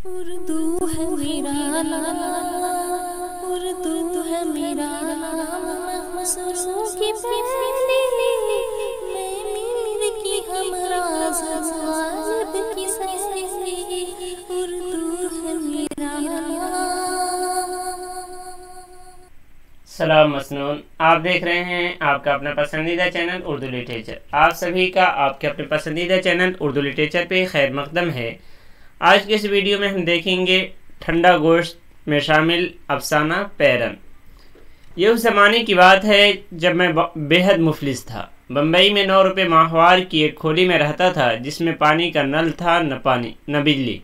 اردو ہے میرا نام، اردو ہے میرا نام، مصروں کی پہلی میں میر کی ہمراز غالب کی سہیلی، اردو ہے میرا نام۔ سلام مسنون، آپ دیکھ رہے ہیں آپ کا اپنا پسندیدہ چینل اردو لٹریچر۔ آپ سبھی کا آپ کے اپنے پسندیدہ چینل اردو لٹریچر پہ خیر مقدم ہے۔ آج کے اس ویڈیو میں ہم دیکھیں گے ٹھنڈا گوشت میں شامل افسانہ پیرن۔ یہ اس زمانے کی بات ہے جب میں بے حد مفلس تھا۔ بمبئی میں 9 روپے ماہوار کی ایک کھولی میں رہتا تھا جس میں پانی کا نل تھا نہ بجلی۔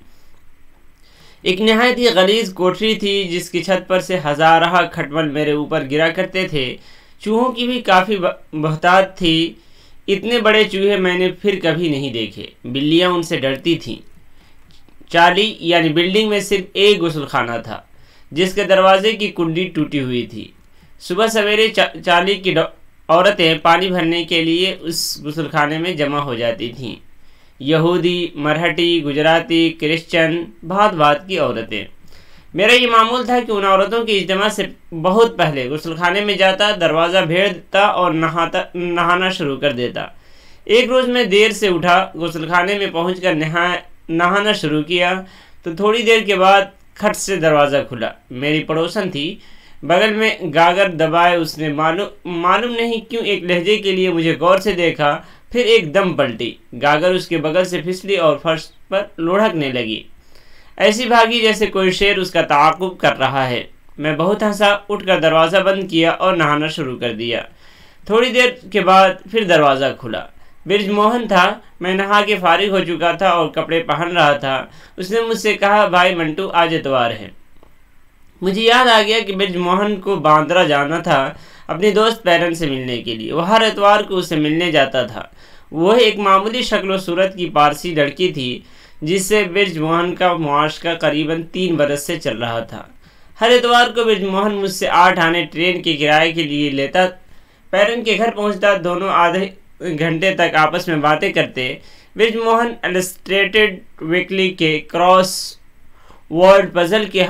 ایک نہایت ہی غلیظ کوٹری تھی جس کی چھت پر سے ہزارہ کھٹمل میرے اوپر گرا کرتے تھے۔ چوہوں کی بھی کافی بہتات تھی۔ اتنے بڑے چوہے میں نے پھر کبھی نہیں دیکھے۔ بلیاں ان سے ڈرتی تھیں۔ چالی یعنی بلڈنگ میں صرف ایک غسل خانہ تھا جس کے دروازے کی کنڈی ٹوٹی ہوئی تھی۔ صبح سویرے چالی کی عورتیں پانی بھرنے کے لیے اس غسل خانے میں جمع ہو جاتی تھیں۔ یہودی، مرہٹی، گجراتی، کرسچن، بھات کی عورتیں۔ میرا یہ معمول تھا کہ ان عورتوں کی اجتماع سے بہت پہلے غسل خانے میں جاتا، دروازہ بھیڑتا اور نہانا شروع کر دیتا۔ ایک روز میں دیر سے اٹھا، غسل خانے میں پہنچ کر نہانا شروع کیا تو تھوڑی دیر کے بعد کھٹ سے دروازہ کھلا۔ میری پڑوسن تھی، بغل میں گاگر دبائے اس نے معلوم نہیں کیوں ایک لہجے کے لیے مجھے غور سے دیکھا، پھر ایک دم پلٹی۔ گاگر اس کے بغل سے پھسلی اور فرش پر لڑھکنے لگی، ایسی بھاگی جیسے کوئی شیر اس کا تعاقب کر رہا ہے۔ میں بہت ہنسا، اٹھ کر دروازہ بند کیا اور نہانا شروع کر دیا۔ تھوڑی دیر کے بعد پھر دروازہ کھلا۔ برج موہن تھا۔ میں نہا کے فارغ ہو چکا تھا اور کپڑے پہن رہا تھا۔ اس نے مجھ سے کہا، بھائی منٹو، آج اتوار ہے۔ مجھے یاد آ گیا کہ برج موہن کو باندرا جانا تھا اپنی دوست پیرن سے ملنے کے لیے۔ وہ ہر اتوار کو اسے ملنے جاتا تھا۔ وہ ایک معمولی شکل و صورت کی پارسی لڑکی تھی جس سے برج موہن کا معاشقہ قریباً 3 برس سے چل رہا تھا۔ ہر اتوار کو برج موہن مجھ سے 8 آنے ٹرین کے کرائے کے لیے لیتا۔ پیرن کے گھر پہنچتا، دونوں آدھے گھنٹے تک آپس میں باتیں کرتے۔ برج موہن السٹریٹڈ ویکلی کے کراس ورڈ پزل کے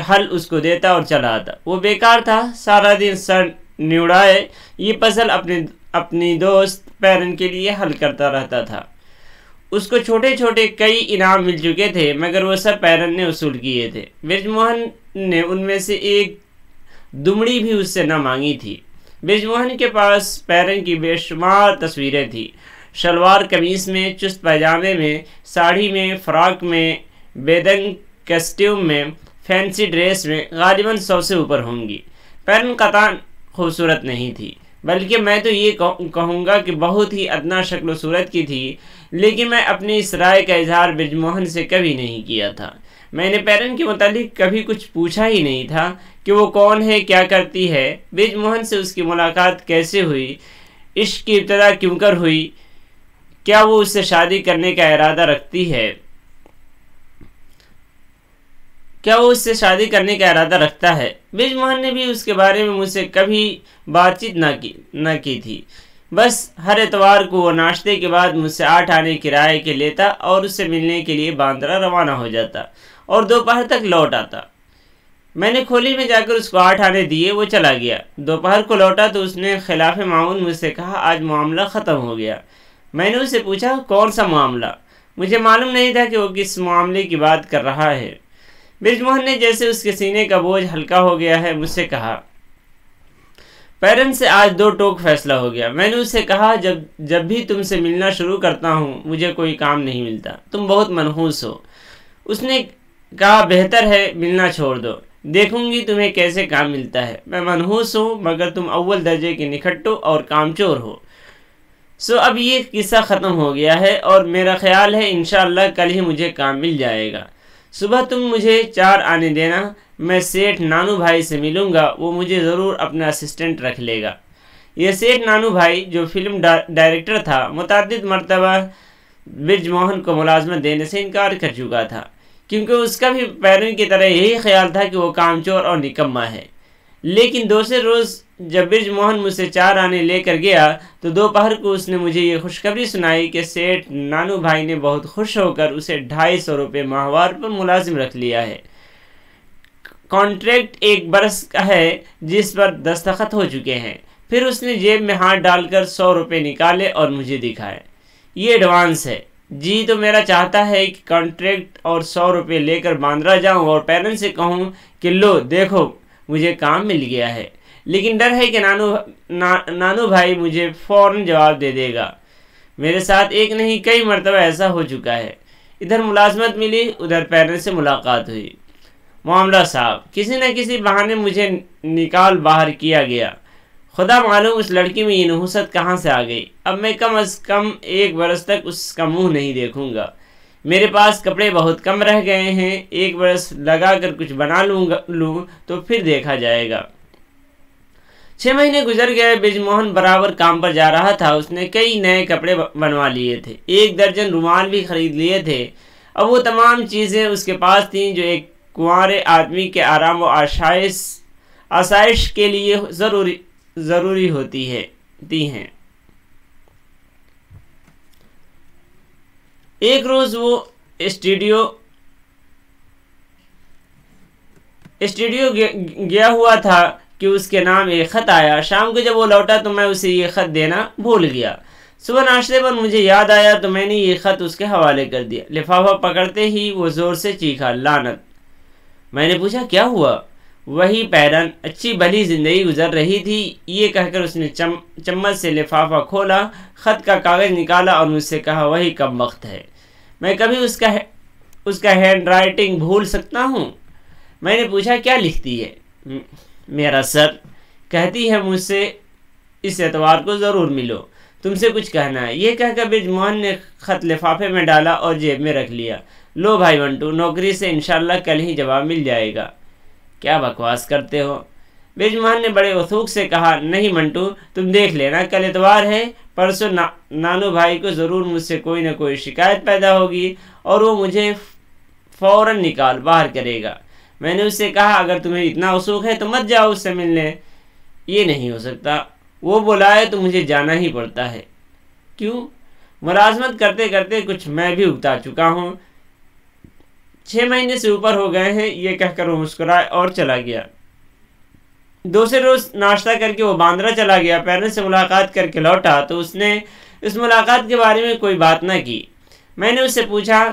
حل اس کو دیتا اور چلا آتا۔ وہ بیکار تھا، سارا دن سر نیوڑائے یہ پزل اپنی دوست پیرن کے لیے حل کرتا رہتا تھا۔ اس کو چھوٹے چھوٹے کئی انعام مل چکے تھے مگر وہ سب پیرن نے وصول کیے تھے۔ برج موہن نے ان میں سے ایک دمڑی بھی اس سے نہ مانگی تھی۔ برج موہن کے پاس پیرن کی بے شمار تصویریں تھیں، شلوار قمیص میں، چست پائجامے میں، ساڑھی میں، فراک میں، بیدنگ کسٹیوم میں، فینسی ڈریس میں، غالباً 100 سے اوپر ہوں گی۔ پیرن قطعاً خوبصورت نہیں تھی، بلکہ میں تو یہ کہوں گا کہ بہت ہی ادنا شکل و صورت کی تھی، لیکن میں اپنی اس رائے کا اظہار برج موہن سے کبھی نہیں کیا تھا۔ میں نے پیرن کے متعلق کبھی کچھ پوچھا ہی نہیں تھا کہ وہ کون ہے، کیا کرتی ہے، برج موہن سے اس کی ملاقات کیسے ہوئی، عشق کی ابتدا کیوں کر ہوئی، کیا وہ اس سے شادی کرنے کا ارادہ رکھتی ہے، کیا وہ اس سے شادی کرنے کا ارادہ رکھتا ہے۔ برج موہن نے بھی اس کے بارے میں مجھ سے کبھی بات چیت نہ کی تھی۔ بس ہر اتوار کو وہ ناشتے کے بعد مجھ سے 8 آنے کرائے کے لیتا اور اس سے ملنے کے لیے باندرا روانہ ہو جاتا اور دوپہر تک لوٹ آتا۔ میں نے کھولی میں جا کر اس کو 8 آنے دیے، وہ چلا گیا۔ دوپہر کو لوٹا تو اس نے خلاف معمول مجھ سے کہا، آج معاملہ ختم ہو گیا۔ میں نے اس سے پوچھا، کون سا معاملہ؟ مجھے معلوم نہیں تھا کہ وہ کس معاملے کی بات کر رہا ہے۔ برج موہن نے جیسے اس کے سینے کا بوجھ ہلکا ہو گیا ہے مجھ سے کہا، پیرن سے آج 2 ٹوک فیصلہ ہو گیا۔ میں نے اس سے کہا، جب بھی تم سے ملنا شروع کرتا ہوں مجھے کوئی کام نہیں ملتا، تم بہت منحوس ہو۔ اس نے کہا، بہتر ہے ملنا چھوڑ دو، دیکھوں گی تمہیں کیسے کام ملتا ہے۔ میں منحوس ہوں مگر تم اول درجے کے نکھٹو اور کامچور ہو۔ اب یہ قصہ ختم ہو گیا ہے اور میرا خیال ہے انشاءاللہ کل ہی مجھے کام مل جائے گا۔ صبح تم مجھے 4 آنے دینا، میں سیٹھ نانو بھائی سے ملوں گا، وہ مجھے ضرور اپنا اسسٹنٹ رکھ لے گا۔ یہ سیٹھ نانو بھائی جو فلم ڈائریکٹر تھا، متعدد مرتبہ برج موہن کو ملازمت دینے سے انکار کر چکا تھا کیونکہ اس کا بھی پیرن کی طرح یہی خیال تھا کہ وہ کامچور اور نکما ہے۔ لیکن دوسرے روز جب برج موہن مجھ سے 4 آنے لے کر گیا تو دوپہر کو اس نے مجھے یہ خوشخبری سنائی کہ سیٹھ نانو بھائی نے بہت خوش ہو کر اسے 250 روپے ماہوار پر ملازم رکھ لیا ہے۔ کانٹریکٹ 1 برس کا ہے جس پر دستخط ہو چکے ہیں۔ پھر اس نے جیب میں ہاتھ ڈال کر 100 روپے نکالے اور مجھے دکھائے۔ یہ ایڈوانس ہے جی، تو میرا چاہتا ہے کہ کانٹریکٹ اور 100 روپے لے کر باندرا جاؤں اور پیرنٹ سے کہوں کہ لو دیکھو مجھے کام مل گیا ہے، لیکن ڈر ہے کہ نانو بھائی مجھے فوراً جواب دے دے گا۔ میرے ساتھ ایک نہیں کئی مرتبہ ایسا ہو چکا ہے۔ ادھر ملازمت ملی، ادھر پیرنٹ سے ملاقات ہوئی۔ معاملہ صاحب، کسی نہ کسی بہانے مجھے نکال باہر کیا گیا۔ خدا معلوم اس لڑکی میں یہ نحوست کہاں سے آ گئی۔ اب میں کم از کم 1 برس تک اس کا منہ نہیں دیکھوں گا۔ میرے پاس کپڑے بہت کم رہ گئے ہیں، 1 برس لگا کر کچھ بنا لوں تو پھر دیکھا جائے گا۔ 6 مہینے گزر گئے۔ برج موہن برابر کام پر جا رہا تھا۔ اس نے کئی نئے کپڑے بنوا لیے تھے، 1 درجن رومال بھی خرید لیے تھے۔ اب وہ تمام چیزیں اس کے پاس تھیں جو ایک کنوارے آدمی کے آرام و آسائش کے لیے ضروری ہوتی ہیں۔ ایک روز وہ اسٹوڈیو گیا ہوا تھا کہ اس کے نام ایک خط آیا۔ شام کو جب وہ لوٹا تو میں اسے یہ خط دینا بھول گیا۔ صبح ناشتے پر مجھے یاد آیا تو میں نے یہ خط اس کے حوالے کر دیا۔ لفافہ پکڑتے ہی وہ زور سے چیخا، لعنت! میں نے پوچھا کیا ہوا؟ وہی پیرن، اچھی بھلی زندگی گزر رہی تھی۔ یہ کہہ کر اس نے چمچ سے لفافہ کھولا، خط کا کاغذ نکالا اور مجھ سے کہا، وہی کم وقت ہے، میں کبھی اس کا ہینڈ رائٹنگ بھول سکتا ہوں؟ میں نے پوچھا کیا لکھتی ہے؟ میرا سر، کہتی ہے مجھ سے اس اتوار کو ضرور ملو، تم سے کچھ کہنا ہے۔ یہ کہہ کر برج موہن نے خط لفافے میں ڈالا اور جیب میں رکھ لیا۔ لو بھائی منٹو، نوکری سے انشاءاللہ کل ہی جواب مل جائے گا۔ کیا بکواس کرتے ہو؟ برج موہن نے بڑے وثوق سے کہا، نہیں منٹو، تم دیکھ لینا، کل اتوار ہے، پرسوں نانو بھائی کو ضرور مجھ سے کوئی نہ کوئی شکایت پیدا ہوگی اور وہ مجھے فوراً نکال باہر کرے گا۔ میں نے اس سے کہا، اگر تمہیں اتنا وثوق ہے تو مت جاؤ اس سے ملنے۔ یہ نہیں ہو سکتا، وہ بلائے تو مجھے جانا ہی پڑتا ہے۔ کیوں؟ ملازمت کرتے کرتے کچھ میں بھی اگتا چکا ہوں۔ 6 مہینے سے اوپر ہو گئے ہیں۔ یہ کہہ کر وہ مسکرائے اور چلا گیا۔ دوسرے روز ناشتہ کر کے وہ باندرا چلا گیا۔ پیرنٹ سے ملاقات کر کے لوٹا تو اس نے اس ملاقات کے بارے میں کوئی بات نہ کی۔ میں نے اس سے پوچھا،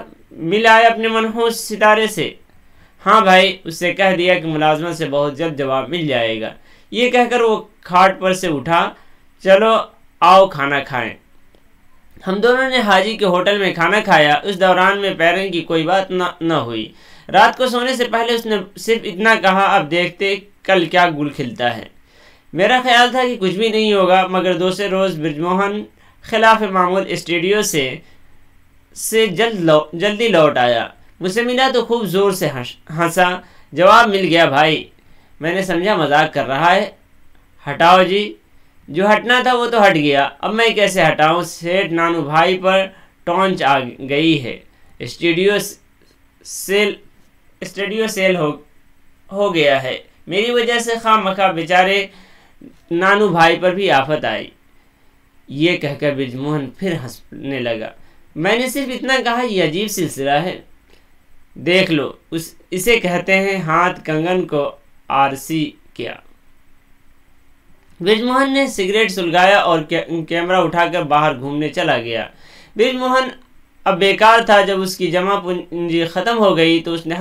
مل آئے اپنے منحوس ستارے سے؟ ہاں بھائی، اس سے کہہ دیا کہ ملازمت سے بہت جلد جواب مل جائے گا۔ یہ کہہ کر وہ کھاٹ پر سے اٹھا، چلو آؤ کھانا کھائیں۔ ہم دونوں نے حاجی کے ہوٹل میں کھانا کھایا۔ اس دوران میں پیرن کی کوئی بات نہ ہوئی۔ رات کو سونے سے پہلے اس نے صرف اتنا کہا، اب دیکھتے کل کیا گل کھلتا ہے۔ میرا خیال تھا کہ کچھ بھی نہیں ہوگا، مگر دوسرے روز برج موہن خلاف معمول اسٹوڈیو سے جلدی لوٹ آیا۔ مجھ سے ملا تو خوب زور سے ہنسا۔ جواب مل گیا بھائی۔ میں نے سمجھا مذاق کر رہا ہے۔ ہٹاؤ جی، جو ہٹنا تھا وہ تو ہٹ گیا، اب میں کیسے ہٹاؤں؟ سیٹھ نانو بھائی پر ٹونچ آ گئی ہے، اسٹوڈیو سیل ہو گیا ہے، میری وجہ سے خواہ مخواہ بیچارے نانو بھائی پر بھی آفت آئی۔ یہ کہہ کر برج موہن پھر ہنسنے لگا۔ میں نے صرف اتنا کہا، یہ عجیب سلسلہ ہے، دیکھ لو، اسے کہتے ہیں ہاتھ کنگن کو آرسی کیا۔ برج موہن نے سگریٹ سلگایا اور کیمرہ اٹھا کر باہر گھومنے چلا گیا۔ برج موہن اب بیکار تھا۔ جب اس کی جمع پونجی ختم ہو گئی تو اس نے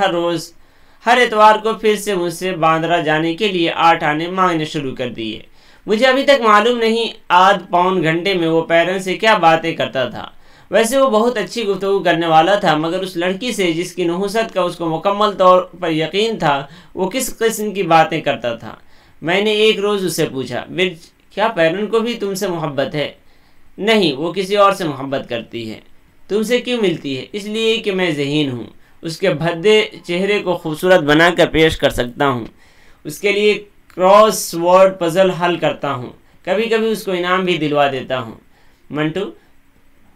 ہر اتوار کو پھر سے مجھ سے باندرا جانے کے لیے 8 آنے مانگنے شروع کر دیے۔ مجھے ابھی تک معلوم نہیں آدھ پون گھنٹے میں وہ پیرن سے کیا باتیں کرتا تھا۔ ویسے وہ بہت اچھی گفتگو کرنے والا تھا، مگر اس لڑکی سے جس کی نحوست کا اس کو مکمل طور پر یقین تھا، وہ کس قسم کی باتیں کرتا تھا۔ میں نے ایک روز اسے پوچھا، برج، کیا پیرن کو بھی تم سے محبت ہے؟ نہیں، وہ کسی اور سے محبت کرتی ہے۔ تم سے کیوں ملتی ہے؟ اس لیے کہ میں ذہین ہوں، اس کے بھدے چہرے کو خوبصورت بنا کر پیش کر سکتا ہوں، اس کے لیے کراس ورڈ پزل حل کرتا ہوں، کبھی کبھی اس کو انعام بھی دلوا دیتا ہوں۔ منٹو،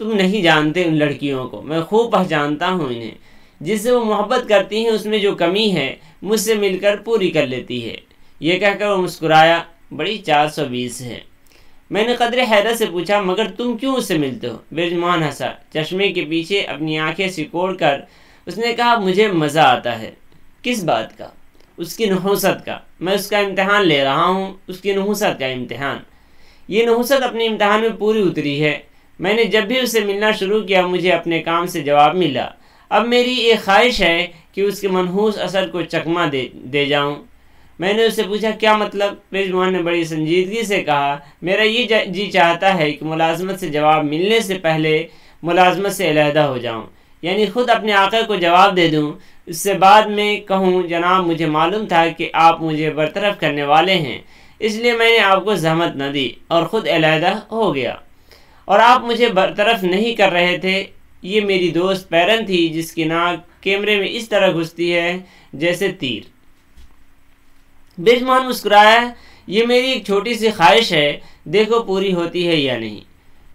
تم نہیں جانتے ان لڑکیوں کو، میں خوب پہچانتا ہوں انہیں۔ جس سے وہ محبت کرتی ہیں اس میں جو کمی ہے مجھ سے مل کر پوری کر لیتی ہے۔ یہ کہہ کر وہ مسکرایا۔ بڑی 420 ہے۔ میں نے قدر حیرت سے پوچھا مگر تم کیوں اس سے ملتے ہو؟ برجموہن ہنسا، چشمے کے پیچھے اپنی آنکھیں سکوڑ کر اس نے کہا مجھے مزہ آتا ہے۔ کس بات کا؟ اس کی نحوست کا۔ میں اس کا امتحان لے رہا ہوں، اس کی نحوست کا امتحان۔ یہ نحوست اپنے امتحان میں پوری اتری ہے۔ میں نے جب بھی اسے ملنا شروع کیا مجھے اپنے کام سے جواب ملا۔ اب میری ایک خواہش ہے کہ اس کے منحوس اثر کو چکمہ دے جاؤں۔ میں نے اس سے پوچھا کیا مطلب؟ برجموہن نے بڑی سنجیدگی سے کہا میرا یہ جی چاہتا ہے کہ ملازمت سے جواب ملنے سے پہلے ملازمت سے علیحدہ ہو جاؤں، یعنی خود اپنے آقا کو جواب دے دوں، اس سے بعد میں کہوں جناب مجھے معلوم تھا کہ آپ مجھے برطرف کرنے والے ہیں، اس لیے میں نے آپ کو زحمت نہ دی اور خود علیحدہ ہو گیا، اور آپ مجھے برطرف نہیں کر رہے تھے۔ یہ میری دوست پیرن تھی جس کی ناک کیمرے میں اس طرح گھستی ہے جیسے تیر۔ برجموہن مسکرایا، یہ میری ایک چھوٹی سی خواہش ہے، دیکھو پوری ہوتی ہے یا نہیں۔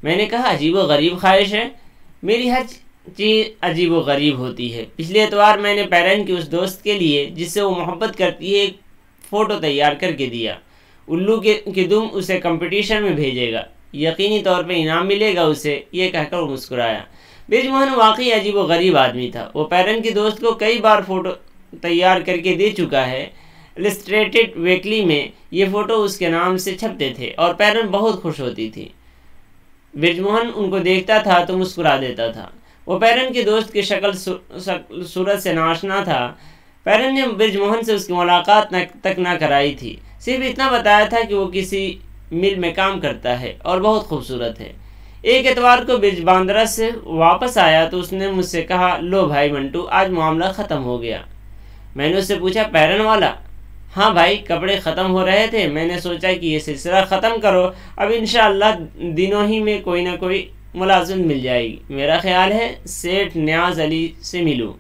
میں نے کہا عجیب و غریب خواہش ہے، میری ہر چیز عجیب و غریب ہوتی ہے۔ پچھلے اتوار میں نے پیرن کی اس دوست کے لیے جس سے وہ محبت کرتی ہے ایک فوٹو تیار کر کے دیا۔ الو کے دم اسے کمپٹیشن میں بھیجے گا، یقینی طور پہ انعام ملے گا اسے، یہ کہہ کر وہ مسکرایا۔ برجموہن واقعی عجیب و غریب آدمی تھا۔ وہ پیرن کی دوست کو کئی بار فوٹو تیار کر کے دے چکا ہے۔ السٹریٹڈ ویکلی میں یہ فوٹو اس کے نام سے چھپتے تھے اور پیرن بہت خوش ہوتی تھی۔ برجموہن ان کو دیکھتا تھا تو مسکرا دیتا تھا۔ وہ پیرن کی دوست کی شکل صورت سے ناشنا تھا۔ پیرن نے برجموہن سے اس کی ملاقات تک نہ کرائی تھی، صرف اتنا بتایا تھا کہ وہ کسی مل میں کام کرتا ہے اور بہت خوبصورت ہے۔ ایک اتوار کو برج باندرا سے واپس آیا تو اس نے مجھ سے کہا لو بھائی منٹو آج معاملہ ختم ہو گیا۔ میں نے اس سے پوچھا پیرن والا؟ ہاں بھائی، کپڑے ختم ہو رہے تھے، میں نے سوچا کہ یہ سلسلہ ختم کرو، اب انشاءاللہ دنوں ہی میں کوئی نہ کوئی ملازمت مل جائے گی۔ میرا خیال ہے سیٹھ نیاز علی سے ملوں،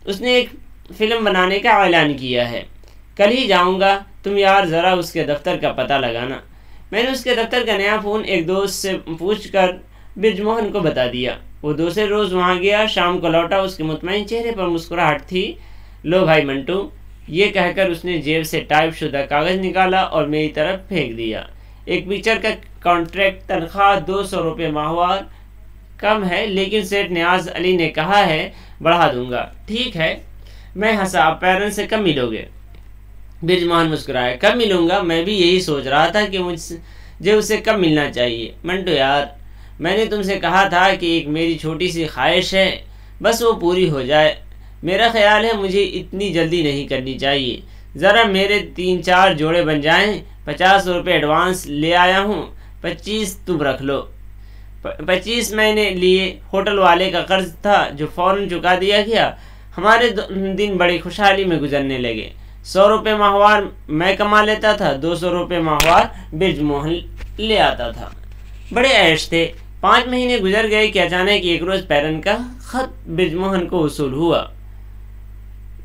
اس نے ایک فلم بنانے کا اعلان کیا ہے، کل ہی جاؤں گا، تم یار ذرا اس کے دفتر کا پتہ لگانا۔ میں نے اس کے دفتر کا نیا فون ایک دوست سے پوچھ کر برجموہن کو بتا دیا۔ وہ دوسرے روز وہاں گیا، شام کو لوٹا، اس کے مطمئن چہرے پر مسکراہٹ تھی۔ لو بھائی منٹو، یہ کہہ کر اس نے جیب سے ٹائپ شدہ کاغذ نکالا اور میری طرف پھینک دیا۔ ایک پکچر کا کانٹریکٹ، تنخواہ 200 روپے ماہوار، کم ہے لیکن سیٹھ نیاز علی نے کہا ہے بڑھا دوں گا۔ ٹھیک ہے، میں ہنسا، آپ پیرن سے کب ملو گے؟ برجموہن مسکرایا، کب ملوں گا؟ میں بھی یہی سوچ رہا تھا کہ مجھے اسے کب ملنا چاہیے۔ منٹو یار، میں نے تم سے کہا تھا کہ ایک میری چھوٹی سی خواہش ہے، بس وہ پوری ہو جائے۔ میرا خیال ہے مجھے اتنی جلدی نہیں کرنی چاہیے، ذرا میرے 3-4 جوڑے بن جائیں۔ 50 روپے ایڈوانس لے آیا ہوں، 25 تم رکھ لو۔ 25 میں نے لیے، ہوٹل والے کا قرض تھا جو فوراً چکا دیا گیا۔ ہمارے دن بڑی خوشحالی میں گزرنے لگے۔ 100 روپے ماہوار میں کما لیتا تھا، 200 روپے ماہوار برجموہن لے آتا تھا۔ بڑے عیش تھے۔ 5 مہینے گزر گئے کہ اچانک ایک روز پیرن کا خط برجموہن کو وصول ہوا۔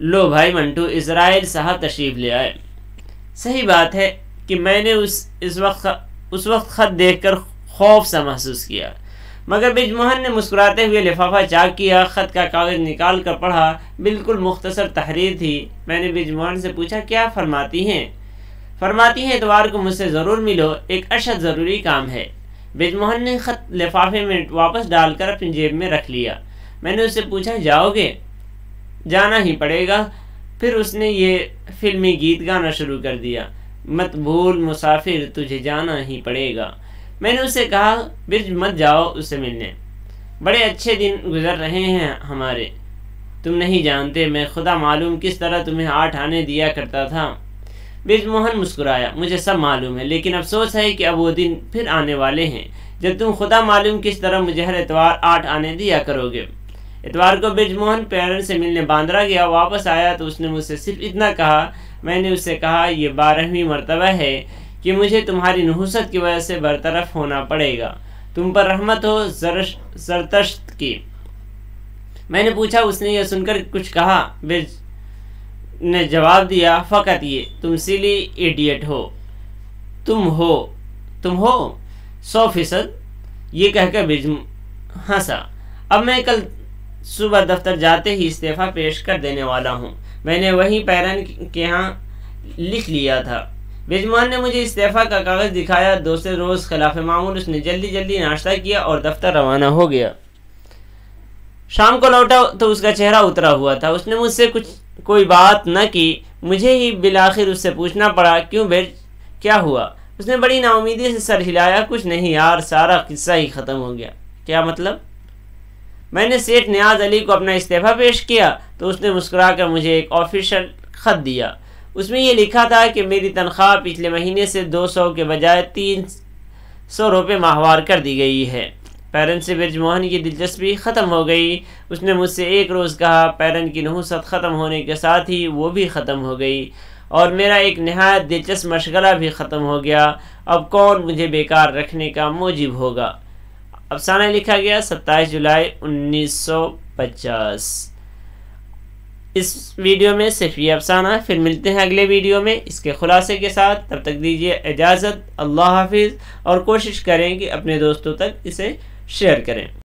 لو بھائی منٹو، اسرائیل صاحب تشریف لے آئے۔ صحیح بات ہے کہ میں نے اس وقت خط دیکھ کر خوف سا محسوس کیا، مگر برجموہن نے مسکراتے ہوئے لفافہ چاک کیا، خط کا کاغذ نکال کر پڑھا، بالکل مختصر تحریر تھی۔ میں نے برجموہن سے پوچھا کیا فرماتی ہیں؟ فرماتی ہیں اتوار کو مجھ سے ضرور ملو، ایک اشد ضروری کام ہے۔ برجموہن نے خط لفافے میں واپس ڈال کر اپنی جیب میں رکھ لیا۔ میں نے اس سے پوچھا جاؤ گے؟ جانا ہی پڑے گا۔ پھر اس نے یہ فلمی گیت گانا شروع کر دیا، مت بھول مسافر تجھے جانا ہی پڑے گا۔ میں نے اس سے کہا برج مت جاؤ اس سے ملنے، بڑے اچھے دن گزر رہے ہیں ہمارے، تم نہیں جانتے میں خدا معلوم کس طرح تمہیں 8 آنے دیا کرتا تھا۔ برجموہن مسکرایا، مجھے سب معلوم ہے، لیکن افسوس ہے کہ اب وہ دن پھر آنے والے ہیں جب تم خدا معلوم کس طرح مجھے ہر اتوار 8 آنے دیا کرو گے۔ اتوار کو برجموہن پیرن سے ملنے باندرا گیا، واپس آیا تو اس نے مجھ سے صرف اتنا کہا، میں نے اس سے کہا یہ 12ویں مرتبہ ہے کہ مجھے تمہاری نحوست کی وجہ سے برطرف ہونا پڑے گا، تم پر رحمت ہو زرتشت کی۔ میں نے پوچھا اس نے یہ سن کر کچھ کہا؟ برج نے جواب دیا، فقط یہ، تم سلی ایڈیٹ ہو، تم ہو 100%۔ یہ کہہ کر برج ہنسا۔ اب میں کل صبح دفتر جاتے ہی استعفیٰ پیش کر دینے والا ہوں، میں نے وہیں پیرن کے ہاں لکھ لیا تھا۔ برجموہن نے مجھے استعفیٰ کا کاغذ دکھایا۔ دوسرے روز خلاف معمول اس نے جلدی ناشتہ کیا اور دفتر روانہ ہو گیا۔ شام کو لوٹا تو اس کا چہرہ اترا ہوا تھا۔ اس نے مجھ سے کوئی بات نہ کی۔ مجھے ہی بالآخر اس سے پوچھنا پڑا، کیوں برج، کیا ہوا؟ اس نے بڑی نا امیدی سے سر ہلایا۔ کچھ نہیں یار، سارا قصہ ہی ختم ہو گیا۔ کیا مطلب؟ میں نے سیٹھ نیاز علی کو اپنا استعفیٰ پیش کیا تو اس نے مسکرا کر مجھے ایک آفیشل خط دیا۔ اس میں یہ لکھا تھا کہ میری تنخواہ پچھلے مہینے سے 200 کے بجائے 300 روپے ماہوار کر دی گئی ہے۔ پیرن سے برجموہن کی دلچسپی ختم ہو گئی۔ اس نے مجھ سے ایک روز کہا، پیرن کی نحوست ختم ہونے کے ساتھ ہی وہ بھی ختم ہو گئی اور میرا ایک نہایت دلچسپ مشغلہ بھی ختم ہو گیا۔ اب کون مجھے بیکار رکھنے کا موجب ہوگا؟ افسانہ لکھا گیا 27 جولائی 1950۔ اس ویڈیو میں صرف یہ افسانہ، پھر ملتے ہیں اگلے ویڈیو میں اس کے خلاصے کے ساتھ۔ تب تک دیجیے اجازت، اللہ حافظ، اور کوشش کریں کہ اپنے دوستوں تک اسے شیئر کریں۔